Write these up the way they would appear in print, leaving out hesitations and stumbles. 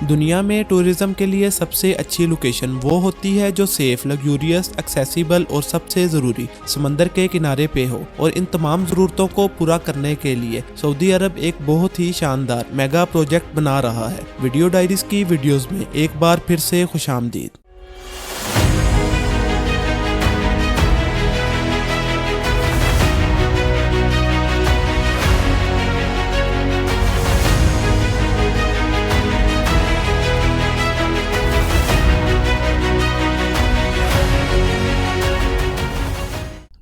दुनिया में टूरिज्म के लिए सबसे अच्छी लोकेशन वो होती है जो सेफ, लग्जूरियस, एक्सेसिबल और सबसे ज़रूरी समंदर के किनारे पे हो। और इन तमाम ज़रूरतों को पूरा करने के लिए सऊदी अरब एक बहुत ही शानदार मेगा प्रोजेक्ट बना रहा है। वीडियो डायरीज की वीडियोस में एक बार फिर से खुशामदीद।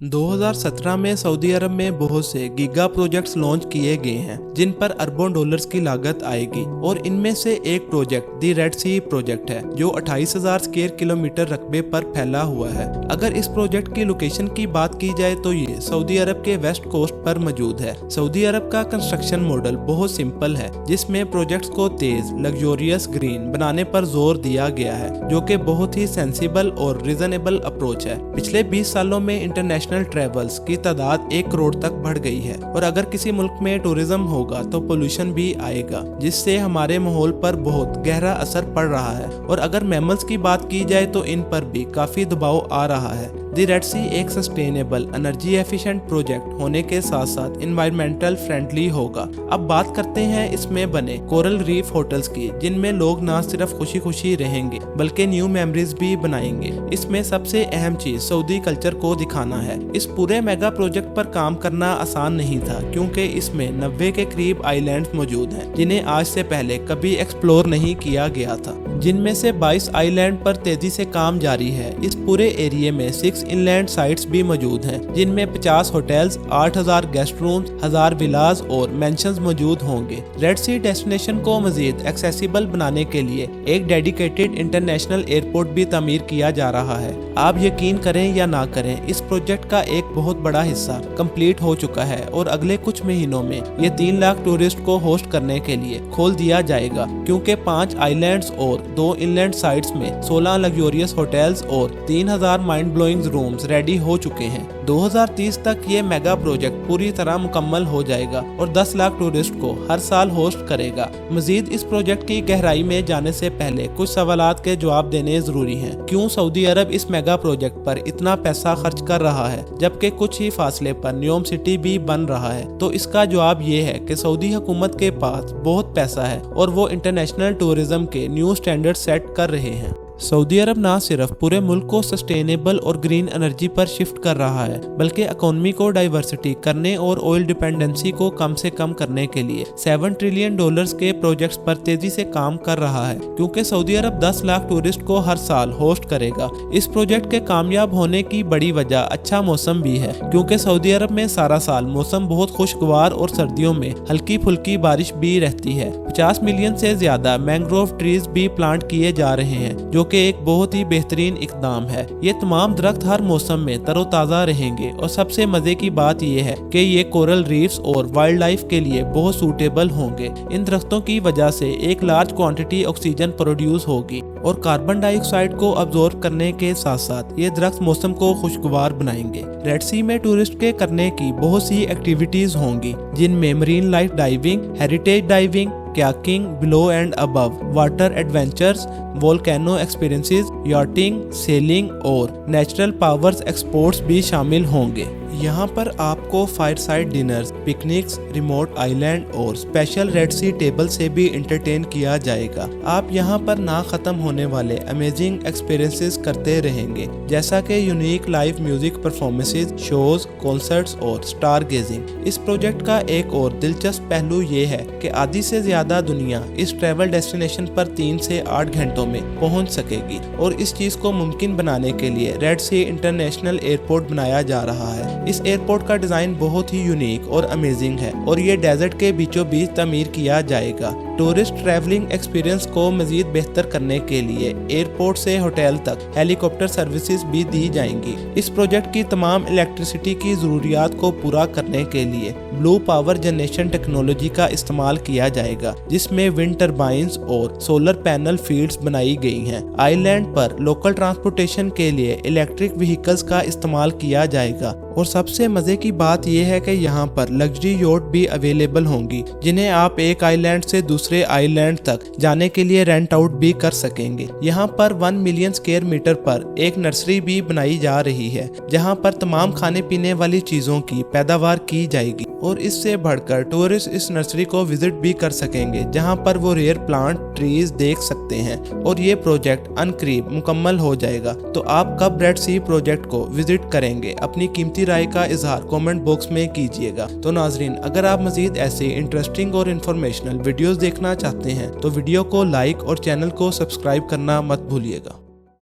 2017 में सऊदी अरब में बहुत से गीगा प्रोजेक्ट्स लॉन्च किए गए हैं जिन पर अरबों डॉलर्स की लागत आएगी और इनमें से एक प्रोजेक्ट दी रेड सी प्रोजेक्ट है जो 28,000 स्क्वायर किलोमीटर रकबे पर फैला हुआ है। अगर इस प्रोजेक्ट की लोकेशन की बात की जाए तो ये सऊदी अरब के वेस्ट कोस्ट पर मौजूद है। सऊदी अरब का कंस्ट्रक्शन मॉडल बहुत सिंपल है जिसमें प्रोजेक्ट्स को तेज, लग्जोरियस, ग्रीन बनाने पर जोर दिया गया है जो कि बहुत ही सेंसिबल और रीजनेबल अप्रोच है। पिछले 20 सालों में इंटरनेशनल ट्रेवल्स की तादाद 1 करोड़ तक बढ़ गई है और अगर किसी मुल्क में टूरिज्म होगा तो पोल्यूशन भी आएगा जिससे हमारे माहौल पर बहुत गहरा असर पड़ रहा है। और अगर मैमल्स की बात की जाए तो इन पर भी काफी दबाव आ रहा है। दी रेड सी एक सस्टेनेबल, एनर्जी एफिशिएंट प्रोजेक्ट होने के साथ साथ इन्वायरमेंटल फ्रेंडली होगा। अब बात करते हैं इसमें बने कोरल रीफ होटल्स की जिनमें लोग न सिर्फ खुशी खुशी रहेंगे बल्कि न्यू मेमोरीज भी बनाएंगे। इसमें सबसे अहम चीज सऊदी कल्चर को दिखाना है। इस पूरे मेगा प्रोजेक्ट पर काम करना आसान नहीं था क्योंकि इसमें 90 के करीब आइलैंड्स मौजूद हैं जिन्हें आज से पहले कभी एक्सप्लोर नहीं किया गया था, जिनमें से 22 आइलैंड पर तेजी से काम जारी है। इस पूरे एरिया में 6 इनलैंड साइट्स भी मौजूद हैं जिनमें 50 होटल्स, 8,000 गेस्ट रूम्स, 1000 विलास और मेंशंस मौजूद होंगे। रेड सी डेस्टिनेशन को मजीद एक्सेसिबल बनाने के लिए एक डेडिकेटेड इंटरनेशनल एयरपोर्ट भी तामीर किया जा रहा है। आप यकीन करें या ना करें, इस प्रोजेक्ट का एक बहुत बड़ा हिस्सा कंप्लीट हो चुका है और अगले कुछ महीनों में ये 3 लाख टूरिस्ट को होस्ट करने के लिए खोल दिया जाएगा क्योंकि 5 आइलैंड्स और 2 इनलैंड साइट्स में 16 लग्जोरियस होटल्स और 3000 माइंड ब्लोइंग रूम्स रेडी हो चुके हैं। 2030 तक ये मेगा प्रोजेक्ट पूरी तरह मुकम्मल हो जाएगा और 10 लाख टूरिस्ट को हर साल होस्ट करेगा। मजीद इस प्रोजेक्ट की गहराई में जाने से पहले कुछ सवालात के जवाब देने जरूरी हैं। क्यों सऊदी अरब इस मेगा प्रोजेक्ट पर इतना पैसा खर्च कर रहा है जबकि कुछ ही फासले पर न्योम सिटी भी बन रहा है? तो इसका जवाब ये है कि सऊदी हुकूमत के पास बहुत पैसा है और वो इंटरनेशनल टूरिज्म के न्यू स्टैंडर्ड सेट कर रहे हैं। सऊदी अरब न सिर्फ पूरे मुल्क को सस्टेनेबल और ग्रीन एनर्जी पर शिफ्ट कर रहा है बल्कि इकोनॉमी को डाइवर्सिटी करने और ऑयल डिपेंडेंसी को कम से कम करने के लिए $7 ट्रिलियन के प्रोजेक्ट्स पर तेजी से काम कर रहा है क्योंकि सऊदी अरब 10 लाख टूरिस्ट को हर साल होस्ट करेगा। इस प्रोजेक्ट के कामयाब होने की बड़ी वजह अच्छा मौसम भी है क्योंकि सऊदी अरब में सारा साल मौसम बहुत खुशगवार और सर्दियों में हल्की फुल्की बारिश भी रहती है। 50 मिलियन से ज्यादा मैंग्रोव ट्रीज भी प्लांट किए जा रहे हैं जो कि एक बहुत ही बेहतरीन इकदाम है। ये तमाम दरख्त हर मौसम में तरोताजा रहेंगे और सबसे मजे की बात यह है कि ये कोरल रीफ्स और वाइल्ड लाइफ के लिए बहुत सूटेबल होंगे। इन दरख्तों की वजह से एक लार्ज क्वांटिटी ऑक्सीजन प्रोड्यूस होगी और कार्बन डाइऑक्साइड को अब्जॉर्ब करने के साथ साथ ये दरख्त मौसम को खुशगवार बनाएंगे। रेड सी में टूरिस्ट के करने की बहुत सी एक्टिविटीज होंगी जिनमें marine life diving, heritage diving, kayaking, below and above, water adventures, volcano experiences, yachting, selling और नेचुरल पावर्स एक्सपोर्ट्स भी शामिल होंगे। यहाँ पर आपको fire side dinners, picnics, remote island और स्पेशल रेड सी टेबल से भी एंटरटेन किया जाएगा। आप यहाँ पर ना खत्म होने वाले अमेजिंग एक्सपीरियंसेस करते रहेंगे जैसा कि unique live music performances, shows, concerts और स्टार गेजिंग। इस प्रोजेक्ट का एक और दिलचस्प पहलू ये है कि आधी से ज्यादा दुनिया इस ट्रैवल डेस्टिनेशन पर 3 से 8 घंटों में पहुँच सकेगी और इस चीज को मुमकिन बनाने के लिए रेड सी इंटरनेशनल एयरपोर्ट बनाया जा रहा है। इस एयरपोर्ट का डिजाइन बहुत ही यूनिक और अमेजिंग है और ये डेजर्ट के बीचों बीच तामीर किया जाएगा। टूरिस्ट ट्रैवलिंग एक्सपीरियंस को मजीद बेहतर करने के लिए एयरपोर्ट से होटल तक हेलीकॉप्टर सर्विसेज भी दी जाएंगी। इस प्रोजेक्ट की तमाम इलेक्ट्रिसिटी की जरूरियात को पूरा करने के लिए ब्लू पावर जनरेशन टेक्नोलॉजी का इस्तेमाल किया जाएगा जिसमें विंड टर्बाइंस और सोलर पैनल फील्ड्स बनाई गई हैं। आइलैंड पर लोकल ट्रांसपोर्टेशन के लिए इलेक्ट्रिक व्हीकल्स का इस्तेमाल किया जाएगा और सबसे मजे की बात यह है कि यहाँ पर लग्जरी योट भी अवेलेबल होंगी जिन्हें आप एक आइलैंड से दूसरे दूसरे आइलैंड तक जाने के लिए रेंट आउट भी कर सकेंगे। यहाँ पर 1 मिलियन स्क्वायर मीटर पर एक नर्सरी भी बनाई जा रही है जहाँ पर तमाम खाने पीने वाली चीजों की पैदावार की जाएगी और इससे बढ़कर टूरिस्ट इस नर्सरी को विजिट भी कर सकेंगे जहाँ पर वो रेयर प्लांट ट्रीज देख सकते हैं और ये प्रोजेक्ट अनकरीब मुकम्मल हो जाएगा। तो आप कब रेड सी प्रोजेक्ट को विजिट करेंगे, अपनी कीमती राय का इजहार कमेंट बॉक्स में कीजिएगा। तो नाजरीन, अगर आप मजीद ऐसे इंटरेस्टिंग और इन्फॉर्मेशनल वीडियोस देखना चाहते हैं तो वीडियो को लाइक और चैनल को सब्सक्राइब करना मत भूलिएगा।